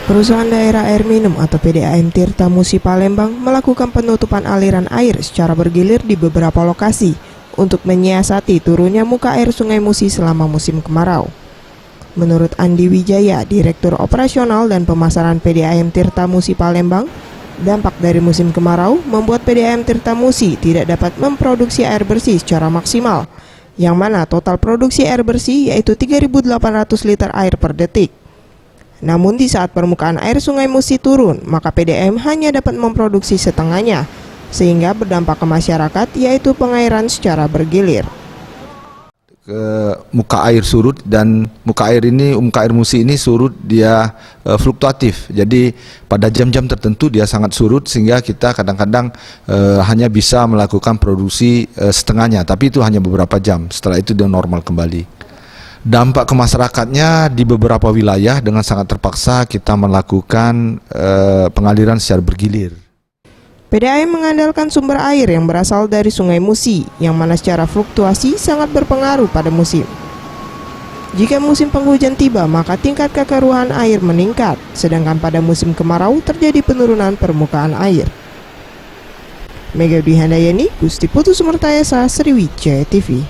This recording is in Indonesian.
Perusahaan Daerah Air Minum atau PDAM Tirta Musi Palembang melakukan penutupan aliran air secara bergilir di beberapa lokasi untuk menyiasati turunnya muka air Sungai Musi selama musim kemarau. Menurut Andi Wijaya, Direktur Operasional dan Pemasaran PDAM Tirta Musi Palembang, dampak dari musim kemarau membuat PDAM Tirta Musi tidak dapat memproduksi air bersih secara maksimal, yang mana total produksi air bersih yaitu 3.800 liter air per detik. Namun di saat permukaan air Sungai Musi turun, maka PDAM hanya dapat memproduksi setengahnya, sehingga berdampak ke masyarakat yaitu pengairan secara bergilir. Muka air surut, dan muka air Musi ini surut dia fluktuatif. Jadi pada jam-jam tertentu dia sangat surut sehingga kita kadang-kadang hanya bisa melakukan produksi setengahnya, tapi itu hanya beberapa jam. Setelah itu dia normal kembali. Dampak ke masyarakatnya di beberapa wilayah dengan sangat terpaksa kita melakukan pengaliran secara bergilir. PDAM mengandalkan sumber air yang berasal dari Sungai Musi, yang mana secara fluktuasi sangat berpengaruh pada musim. Jika musim penghujan tiba, maka tingkat kekeruhan air meningkat, sedangkan pada musim kemarau terjadi penurunan permukaan air. Mega Dwi Handayani, Gusti Putu Sumertayasa, Sriwijaya TV.